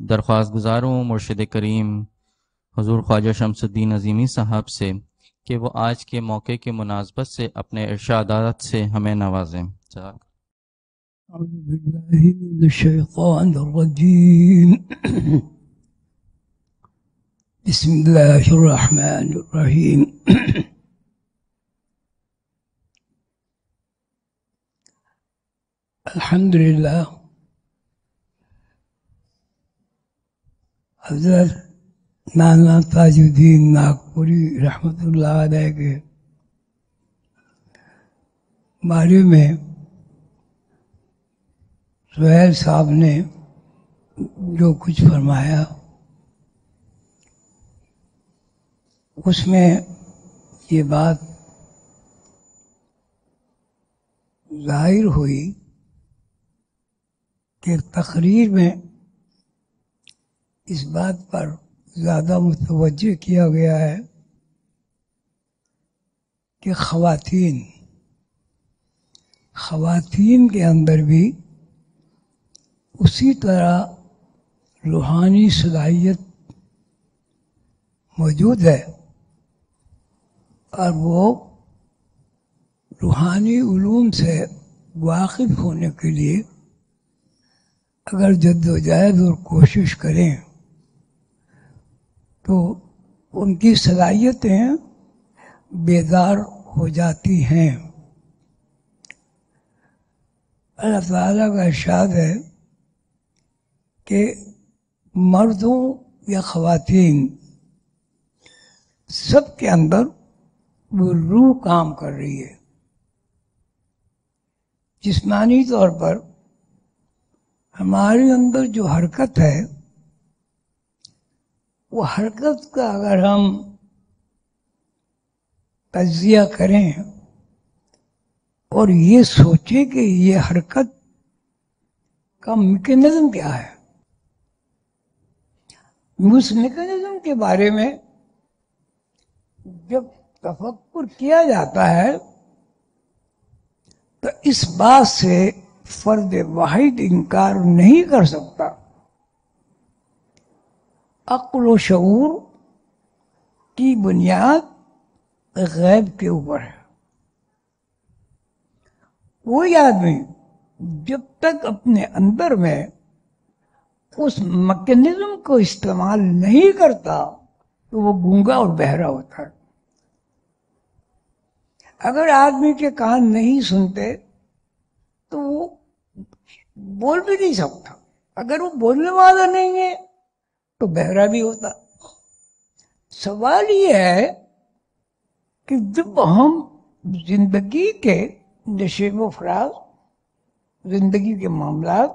درخواست گزار ہوں مرشد کریم حضور خواجہ شمس الدین عظیمی صاحب سے کہ وہ آج کے موقع کی مناسبت سے اپنے ارشادات سے ہمیں نوازیں۔ اعوذ باللہ من الشیطان الرجیم بسم اللہ الرحمن الرحیم الحمدللہ حضرت مولانا تاج الدین ناگپوری رحمۃ اللہ علیہ کے بارے میں سہیل صاحب نے جو کچھ فرمایا اس میں یہ بات ظاہر ہوئی کہ تقریر میں اس بات پر زیادہ متوجہ کیا گیا ہے کہ خواتین کے اندر بھی اسی طرح روحانی صلاحیت موجود ہے اور وہ روحانی علوم سے واقف ہونے کے لیے اگر جدوجہد اور کوشش کریں تو ان کی صلاحیتیں بیدار ہو جاتی ہیں۔ اللہ تعالیٰ کا ارشاد ہے کہ مردوں یا خواتین سب کے اندر وہ روح کام کر رہی ہے۔ جسمانی طور پر ہمارے اندر جو حرکت ہے وہ حرکت کا اگر ہم تجزیہ کریں اور یہ سوچیں کہ یہ حرکت کا میکینزم کیا ہے، اس میکینزم کے بارے میں جب تفکر کیا جاتا ہے تو اس بات سے فرد واحد انکار نہیں کر سکتا۔ عقل و شعور کی بنیاد غیب کے اوپر ہے۔ کوئی آدمی جب تک اپنے اندر میں اس میکینزم کو استعمال نہیں کرتا تو وہ گونگا اور بہرا ہوتا ہے۔ اگر آدمی کے کان نہیں سنتے تو وہ بول بھی نہیں سکتا، اگر وہ بولنے والا نہیں ہے تو بہرا بھی ہوتا۔ سوال یہ ہے کہ جب ہم زندگی کے نشیب و فراز، زندگی کے معاملات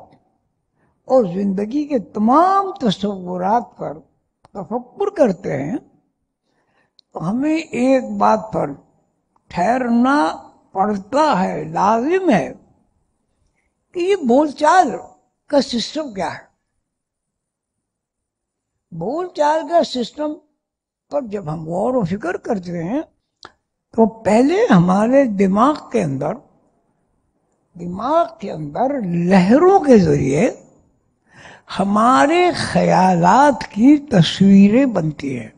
اور زندگی کے تمام تصورات پر تفکر کرتے ہیں تو ہمیں ایک بات پر ٹھہرنا پڑتا ہے، لازم ہے کہ یہ بول چال کا سسٹم کیا ہے۔ بول چال کا سسٹم پر جب ہم غور و فکر کرتے ہیں تو پہلے ہمارے دماغ کے اندر لہروں کے ذریعے ہمارے خیالات کی تصویریں بنتی ہیں۔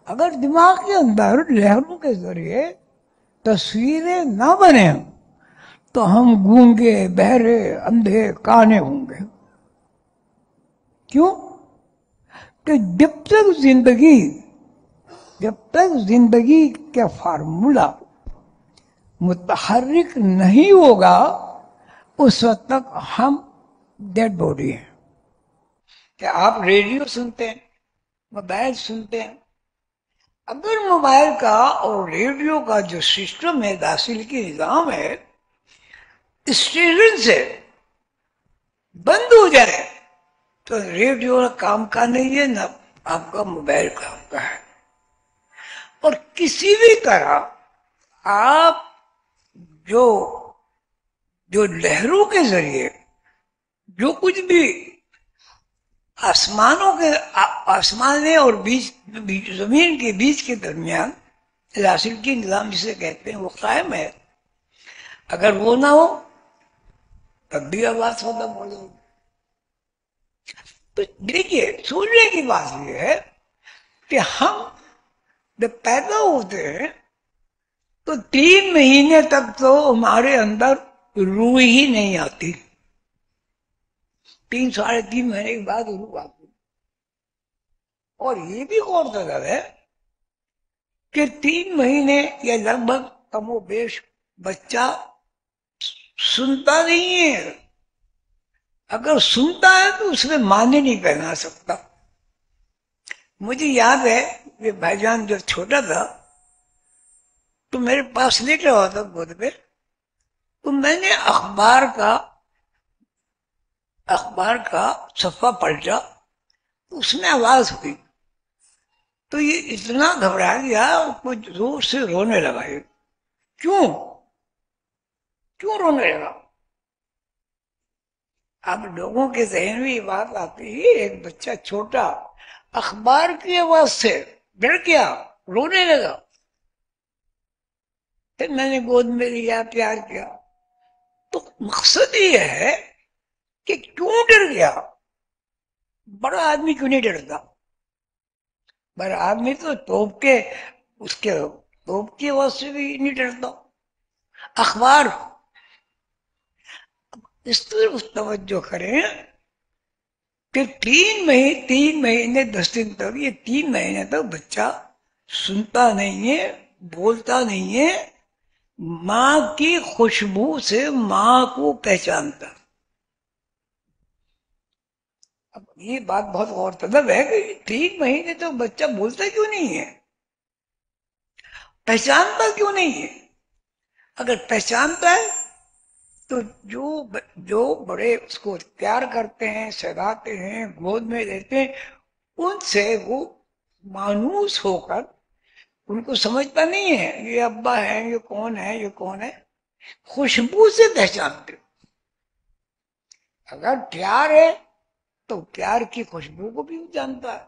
اگر دماغ کے اندر لہروں کے ذریعے تصویریں نہ بنیں تو ہم گونگے، بہرے، اندھے، کانے ہوں گے۔ کیوں؟ کہ جب تک زندگی کا فارمولا متحرک نہیں ہوگا اس وقت تک ہم ڈیڈ باڈی ہیں۔ کہ آپ ریڈیو سنتے ہیں، موبائل سنتے ہیں، اگر موبائل کا اور ریڈیو کا جو سسٹم ہے، داخلی نظام ہے، اسٹیشن سے بند ہو جائے تو ریڈیو کام کا نہیں ہے، نہ آپ کا موبائل کام کا ہے۔ اور کسی بھی طرح آپ جو لہروں کے ذریعے جو کچھ بھی آسمان اور زمین کے بیچ کے درمیان لاسلکی نظام جسے کہتے ہیں وہ قائم ہے، اگر وہ نہ ہو تب بھی آواز ختم ہو جائے گی۔ تو دیکھیے سوچنے کی بات یہ ہے کہ ہم جب پیدا ہوتے ہیں تو 3 مہینے تک تو ہمارے اندر روح ہی نہیں آتی، 3 ساڑھے 3 مہینے کے بعد روح آتی. اور یہ بھی غور طلب ہے کہ 3 مہینے یا لگ بھگ کم و بیش بچہ سنتا نہیں ہے. اگر سنتا ہے تو اس میں معنی نہیں پہنا سکتا. مجھے یاد ہے کہ بھائی جان جب چھوٹا تھا تو میرے پاس لیٹا ہوا تھا گود پہ، تو میں نے اخبار کا صفحہ پلٹا، اس میں آواز ہوئی تو یہ اتنا گھبرا گیا اور کچھ زور سے رونے لگا. یہ کیوں رونے لگا؟ اب لوگوں کے ذہن میں یہ بات آتی ہے ایک بچہ چھوٹا اخبار کی آواز سے ڈر گیا، رونے لگا. پھر میں نے گود میں لیا، پیار کیا. تو مقصد یہ ہے کہ کیوں ڈر گیا؟ بڑا آدمی کیوں نہیں ڈرتا؟ بڑا آدمی تو توپ کی آواز سے بھی نہیں ڈرتا. اخبار اس طرح توجہ کریں کہ 3 مہینے 10 دن تک، یہ 3 مہینے تک بچہ سنتا نہیں ہے، بولتا نہیں ہے، ماں کی خوشبو سے ماں کو پہچانتا. اب یہ بات بہت غور طلب ہے کہ 3 مہینے تک بچہ بولتا کیوں نہیں ہے، پہچانتا کیوں نہیں ہے؟ اگر پہچانتا ہے تو جو بڑے اس کو پیار کرتے ہیں، سہلاتے ہیں، گود میں لیتے ہیں، ان سے وہ مانوس ہو کر ان کو سمجھتا نہیں ہے یہ ابا ہے، یہ کون ہے، یہ کون ہے. خوشبو سے پہچانتے. اگر پیار ہے تو پیار کی خوشبو کو بھی جانتا ہے.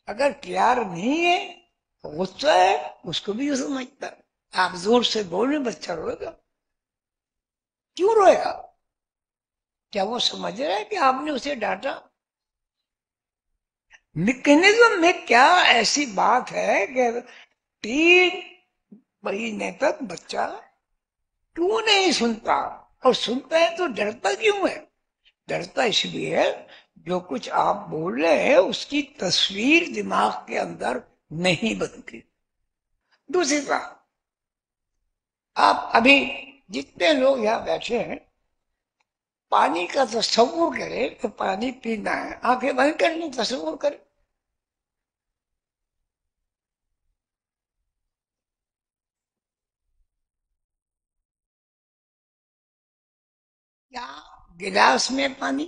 اگر پیار نہیں ہے، غصہ ہے، اس کو بھی سمجھتا ہے. آپ زور سے بولیں بچہ روئے گا. کیوں روئے گا؟ کیا وہ سمجھ رہا ہے کہ آپ نے اسے ڈانٹا؟ میکینزم میں کیا ایسی بات ہے کہ 3 مہینے تک بچہ کیوں نہیں سنتا؟ اور سنتا ہے تو ڈرتا کیوں ہے؟ ڈرتا اس لیے ہے جو کچھ آپ بول رہے ہیں اس کی تصویر دماغ کے اندر نہیں بنتی. دوسری بات، آپ ابھی جتنے لوگ یہاں بیٹھے ہیں پانی کا تصور کریں کہ پانی پینا ہے، آنکھیں بند کرنے تصور کریں. یا گلاس میں پانی،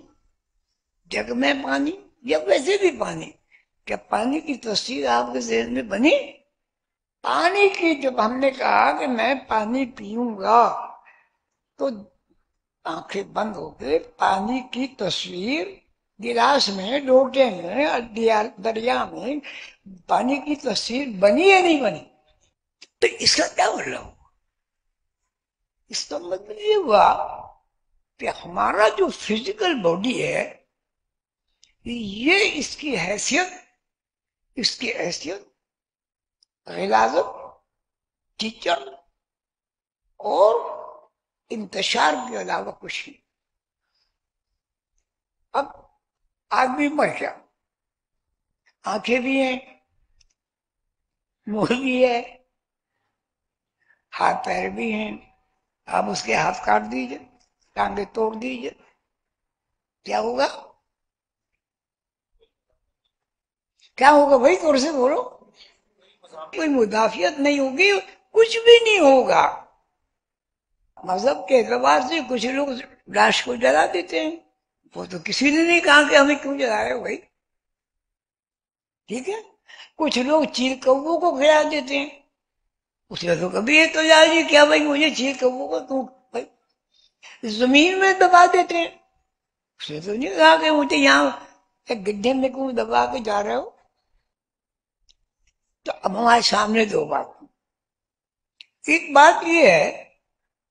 جگ میں پانی، یا ویسے بھی پانی، کیا پانی کی تصویر آپ کے ذہن میں بنی؟ پانی کی جب ہم نے کہا کہ میں پانی پیوں گا تو آنکھیں بند ہو کے پانی کی تصویر گلاس میں، لوٹے میں، دریا میں پانی کی تصویر بنی یا نہیں بنی؟ تو اس کا کیا مطلب؟ اس کا مطلب یہ ہوا کہ ہمارا جو فزیکل باڈی ہے یہ اس کی حیثیت غلاظت، کیچڑ اور انتشار کے علاوہ کچھ نہیں. اب آدمی مر گیا، آنکھیں بھی ہیں، منہ بھی ہے، ہاتھ پیر بھی ہیں. آپ اس کے ہاتھ کاٹ دیجئے، ٹانگیں توڑ دیجئے، کیا ہوگا؟ کیا ہوگا بھائی؟ زور سے بولو. کوئی مدافعت نہیں ہوگی، کچھ بھی نہیں ہوگا. مذہب کے اعتبار سے کچھ لوگ لاش کو جلا دیتے ہیں، وہ تو کسی نے نہیں کہا کہ ہمیں کیوں جلائے بھائی، ٹھیک ہے. کچھ لوگ چیل کبو کو کھلا دیتے ہیں، اس نے تو کبھی احتجاج نہیں کیا بھائی مجھے چیل کبو کو تو بھائی. زمین میں دبا دیتے ہیں، اس نے تو نہیں کہا کہ مجھے یہاں ایک گڈھے میں کیوں دبا کے جا رہے ہو. تو اب ہمارے سامنے دو بات. ایک بات یہ ہے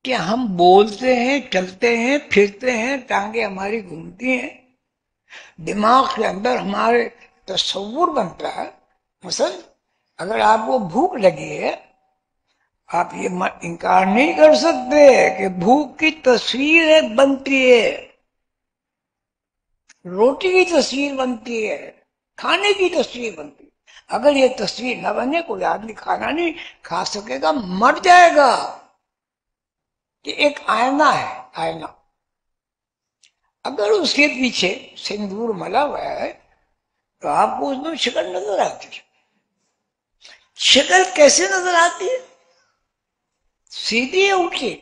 کہ ہم بولتے ہیں، چلتے ہیں، پھرتے ہیں، ٹانگیں ہماری گھومتی ہیں، دماغ کے اندر ہمارے تصور بنتا ہے. مثلا اگر آپ کو بھوک لگی ہے، آپ یہ انکار نہیں کر سکتے کہ بھوک کی تصویر ایک بنتی ہے، روٹی کی تصویر بنتی ہے، کھانے کی تصویر بنتی ہے. اگر یہ تصویر نہ بنے کوئی آدمی کھانا نہیں کھا سکے گا، مر جائے گا. یہ ایک آئینہ ہے، آئینہ. اگر اس کے پیچھے سندور ملا ہوا ہے تو آپ کو اس میں شکل نظر آتی ہے. شکل کیسے نظر آتی ہے؟ سیدھی ہے الٹی؟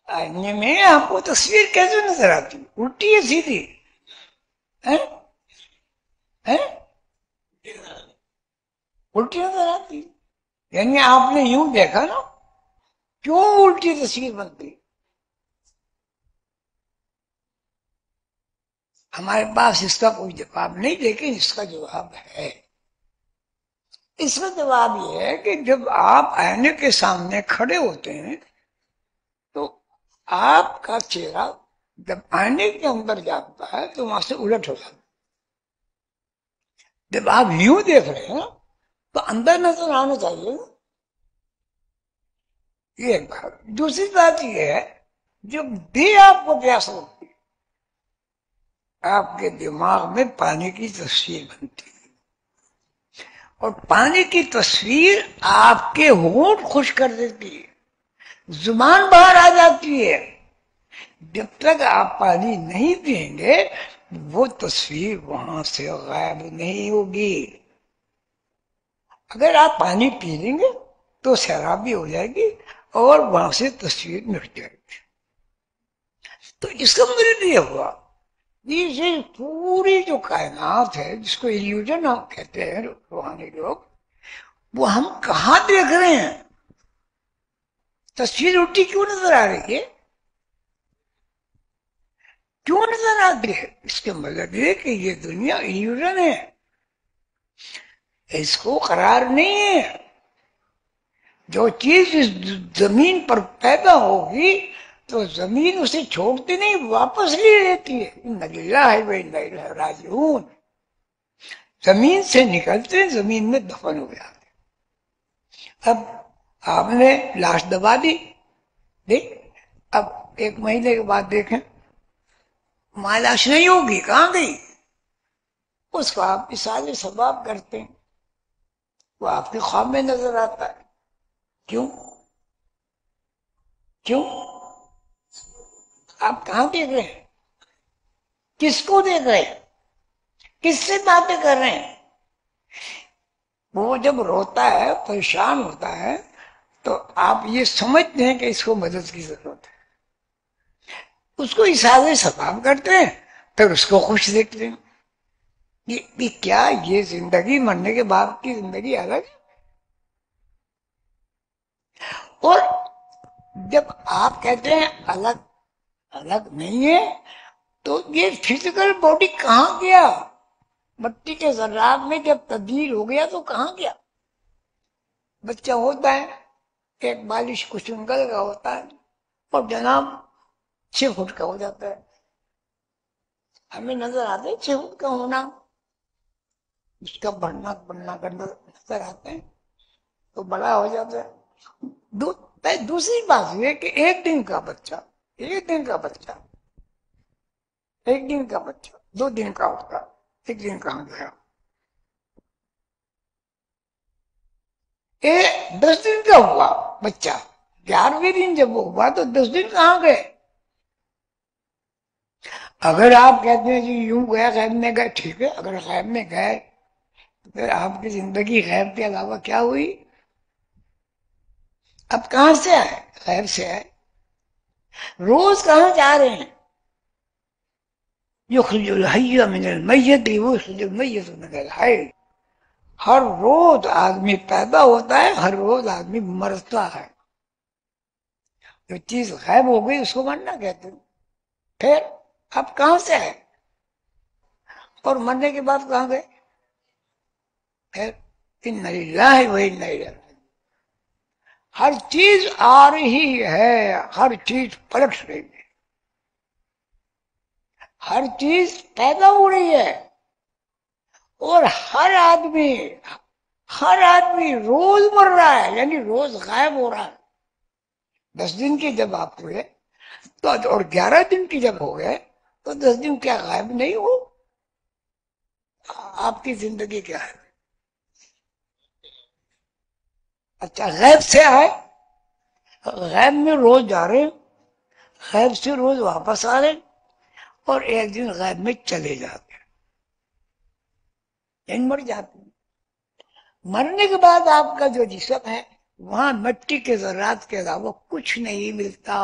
آئینے میں آپ کو تصویر کیسے نظر آتی ہے؟ الٹی ہے سیدھی؟ الٹی نظر آتی ہے. یعنی آپ نے یوں دیکھا نا، کیوں الٹی تصویر بنتی؟ ہمارے پاس اس کا کوئی جواب نہیں، لیکن اس کا جواب ہے. اس کا جواب یہ ہے کہ جب آپ آئینے کے سامنے کھڑے ہوتے ہیں تو آپ کا چہرہ جب آئینے کے اندر جاتا ہے تو وہاں سے الٹ ہو جاتا ہے. جب آپ یوں دیکھ رہے ہیں تو اندر نظر آنا چاہیے. یہ ایک بات. دوسری بات یہ ہے، جب بھی آپ کو پیاس لگتی ہے آپ کے دماغ میں پانی کی تصویر بنتی ہے، اور پانی کی تصویر آپ کے ہونٹ خشک کر دیتی ہے، زبان باہر آ جاتی ہے. جب تک آپ پانی نہیں پئیں گے وہ تصویر وہاں سے غائب نہیں ہوگی. اگر آپ پانی پی لیں گے تو سیرابی ہو جائے گی اور وہاں سے تصویر مٹ جائے گی. تو اس کا مطلب یہ ہوا یہ پوری جو کائنات ہے جس کو ایلیوژن ہم کہتے ہیں روحانی لوگ، وہ ہم کہاں دیکھ رہے ہیں؟ تصویر الٹی کیوں نظر آ رہی ہے؟ کیوں نظر آتی ہے؟ اس کے مطلب یہ کہ یہ دنیا ایلیوژن ہے، اس کو قرار نہیں ہے. جو چیز اس زمین پر پیدا ہوگی تو زمین اسے چھوڑتی نہیں، واپس لے لیتی ہے. ان للہ و انا الیہ راجعون. زمین سے نکلتے ہیں زمین میں دفن ہو جاتے. اب آپ نے لاش دبا دی، دیکھ اب 1 مہینے کے بعد دیکھیں ماں لاش نہیں ہوگی، کہاں گئی؟ اس کو آپ مثال ثواب کرتے ہیں، وہ آپ کے خواب میں نظر آتا ہے. کیوں؟ کیوں؟ آپ کہاں دیکھ رہے ہیں؟ کس کو دیکھ رہے ہیں؟ کس سے باتیں کر رہے ہیں؟ وہ جب روتا ہے پریشان ہوتا ہے تو آپ یہ سمجھتے ہیں کہ اس کو مدد کی ضرورت ہے، اس کو اشارے ثواب کرتے ہیں، پھر اس کو خوش دیکھتے ہیں. یہ کیا یہ زندگی مرنے کے بعد کی زندگی الگ ہے؟ اور جب آپ کہتے ہیں الگ الگ نہیں ہے تو یہ فزیکل باڈی کہاں گیا؟ مٹی کے ذرات میں جب تبدیل ہو گیا تو کہاں گیا؟ بچہ ہوتا ہے 1 بالش کچھ انگل کا ہوتا ہے اور جناب 6 فٹ کا ہو جاتا ہے. ہمیں نظر آتا ہے 6 فٹ کا ہونا، اس کا بڑھنا نظر آتا ہے تو بڑا ہو جاتا ہے. دوسری بات یہ کہ 1 دن کا بچہ 1 دن کا بچہ 1 دن کا بچہ 2 دن کا ہوتا، 1 دن کہاں گیا؟ 10 دن کا ہوا بچہ، 11ویں دن جب وہ ہوا تو 10 دن کہاں گئے؟ اگر آپ کہتے ہیں جی یوں گیا غیب میں گئے، ٹھیک ہے، اگر غیب میں گئے تو پھر آپ کی زندگی غیب کے علاوہ کیا ہوئی؟ اب کہاں سے آئے؟ غیب سے آئے. روز کہاں جا رہے ہیں؟ یخرج الحی من المیت ویخرج المیت من الحی. ہر روز آدمی پیدا ہوتا ہے، ہر روز آدمی مرتا ہے. جو چیز غائب ہو گئی اس کو مرنا کہتے ہیں. پھر اب کہاں سے آئے اور مرنے کے بعد کہاں گئے؟ پھر ان للہ و انا الیہ راجعون. ہر چیز آ رہی ہے، ہر چیز پلٹ رہی ہے. ہر چیز پیدا ہو رہی ہے، اور ہر آدمی روز مر رہا ہے، یعنی روز غائب ہو رہا ہے۔ 10 دن کے جب آپ ہوئے تو اور 11 دن کی جب ہو گئے تو 10 دن کیا غائب نہیں ہو؟ آپ کی زندگی کیا ہے؟ اچھا غیب سے آئے، غیب میں روز جا رہے ہیں، غیب سے روز واپس آ رہے ہیں، اور ایک دن غیب میں چلے جاتے ہیں، یعنی مر جاتے ہیں۔ مرنے کے بعد آپ کا جو جسم ہے وہاں مٹی کے ذرات کے علاوہ کچھ نہیں ملتا۔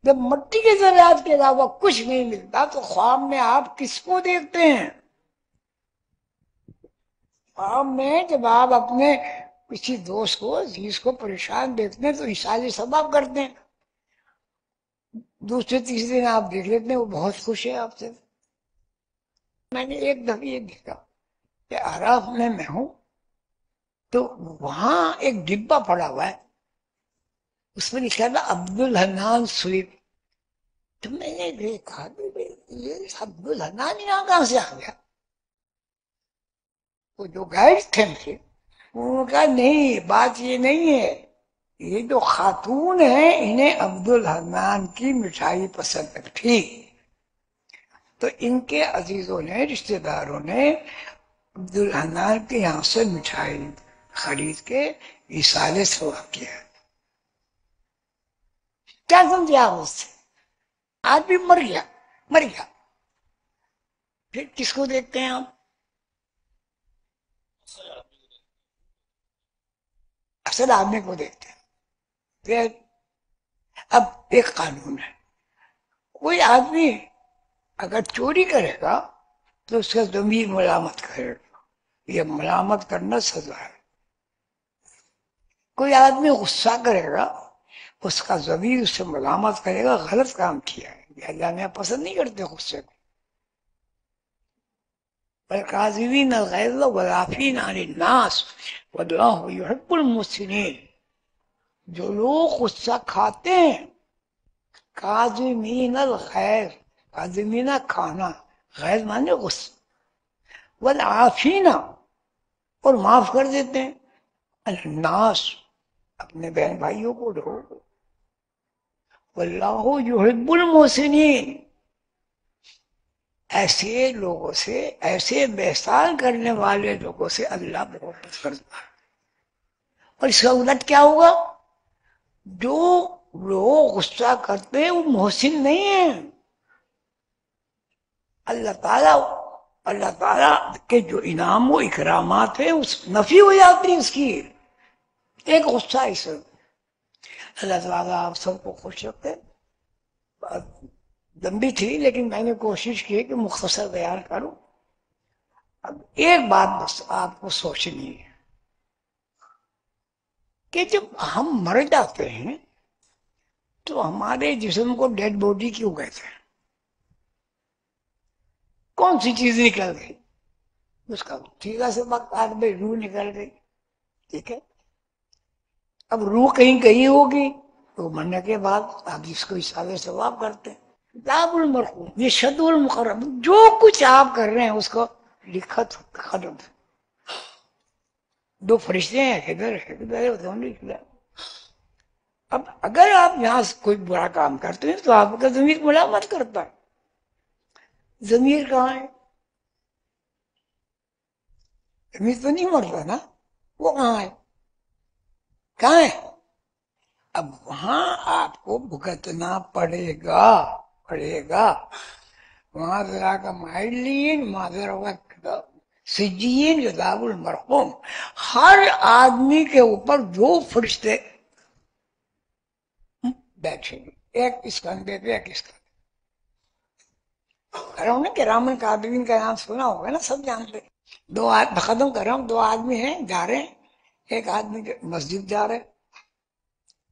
جب مٹی کے ذرات کے علاوہ کچھ نہیں ملتا تو خواب میں آپ کس کو دیکھتے ہیں؟ خواب میں جب آپ اپنے کسی دوست کو عزیز کو پریشان دیکھتے ہیں تو اشارے سباب کرتے ہیں، دوسرے تیسرے دن آپ دیکھ لیتے ہیں وہ بہت خوش ہے آپ سے۔ میں نے ایک دفعہ یہ دیکھا کہ عراف میں ہوں تو وہاں ایک ڈبہ پڑا ہوا ہے، اس میں لکھا تھا عبدالحنان سویٹ۔ تو میں نے دیکھا یہ عبدالحنان یہاں کہاں سے آ گیا؟ وہ جو گائیڈ تھے مجھے انہوں نے کہا نہیں، بات یہ نہیں ہے، یہ جو خاتون ہیں انہیں عبدالحنان کی مٹھائی پسند تھی، تو ان کے عزیزوں نے، رشتہ داروں نے عبدالحنان کے یہاں سے مٹھائی خرید کے ایصال ثواب کیا۔ کیا سمجھے آپ اس سے؟ آدمی مر گیا، پھر کس کو دیکھتے ہیں آپ؟ اصل آدمی کو دیکھتے ہیں۔ پھر اب ایک قانون ہے، کوئی آدمی اگر چوری کرے گا تو اس کا ضمیر ملامت کرے گا، یہ ملامت کرنا سزا ہے۔ کوئی آدمی غصہ کرے گا اس کا ضمیر اس سے ملامت کرے گا، غلط کام کیا ہے، یہ اللہ نے پسند نہیں کرتے غصے کو۔ والکاظمین الغیظ والعافین عن الناس واللہ یحب المحسنین۔ جو لوگ غصہ کھاتے ہیں، کاظمین الغیظ، کاظمین کھانا، غیظ مانے غصہ، والعافین اور معاف کر دیتے ہیں، الناس اپنے بہن بھائیوں کو، لوگوں کو، واللہ یحب المحسنین، ایسے لوگوں سے، ایسے احسان کرنے والے لوگوں سے اللہ بہت پسند کرتا ہے۔ اور اس کا الٹ کیا ہوگا؟ جو لوگ غصہ کرتے ہیں وہ محسن نہیں ہیں۔ اللہ تعالیٰ کے جو انعام و اکرامات ہیں اس نفی ہو جاتی ہے اس کی، ایک غصہ اس سے۔ اللہ تعالیٰ آپ سب کو خوش رکھے۔ لمبی تھی لیکن میں نے کوشش کی کہ مختصر بیان کروں۔ اب ایک بات بس آپ کو سوچنی ہے کہ جب ہم مر جاتے ہیں تو ہمارے جسم کو ڈیڈ باڈی کیوں کہتے ہیں؟ کون سی چیز نکل گئی؟ اس کا ٹھیکا سے وقت آ گئی، روح نکل گئی، ٹھیک ہے۔ اب روح کہیں گئی ہوگی تو مرنے کے بعد آپ اس کو حساب ثواب کرتے ہیں۔ کتاب المرقوم، یہ شد المقرب، جو کچھ آپ کر رہے ہیں اس کو لکھا ختم۔ دو فرشتے ہیں، ادھر اب اگر آپ یہاں سے کوئی برا کام کرتے ہیں تو آپ کا ضمیر ملامت کرتا ہے۔ ضمیر کہاں ہے؟ ضمیر تو نہیں مرتا نا، وہ کہاں ہے؟ کہاں ہے؟ اب وہاں آپ کو بھگتنا پڑے گا۔ وہاں ذرا کا مائلین معذر وقت سجین کتاب المرقوم، ہر آدمی کے اوپر دو فرشتے بیٹھے، ایک اس کندھے پہ ایک اس کندھے۔ کہہ رہا ہوں نا کہ کرام کاتبین کا نام سنا ہوگا نا، سب جانتے۔ ختم کر رہا ہوں، دو آدمی ہیں جا رہے ہیں، ایک آدمی مسجد جا رہے،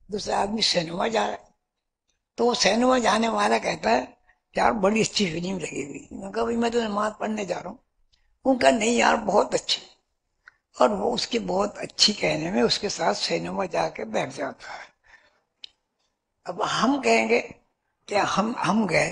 دوسرا آدمی سینما جا رہا ہے۔ تو وہ سینما جانے والا کہتا ہے یار بڑی اچھی فلم لگی ہوئی۔ میں کہا بھائی میں تو نماز پڑھنے جا رہا ہوں۔ ان کا نہیں یار بہت اچھی، اور وہ اس کی بہت اچھی کہنے میں اس کے ساتھ سینما جا کے بیٹھ جاتا ہے۔ اب ہم کہیں گے کہ ہم گئے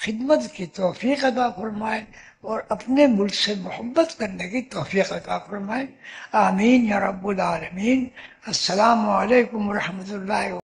خدمت کی توفیق عطا فرمائے اور اپنے ملک سے محبت کرنے کی توفیق عطا فرمائے. آمین یا رب العالمین. السلام علیکم ورحمۃ اللہ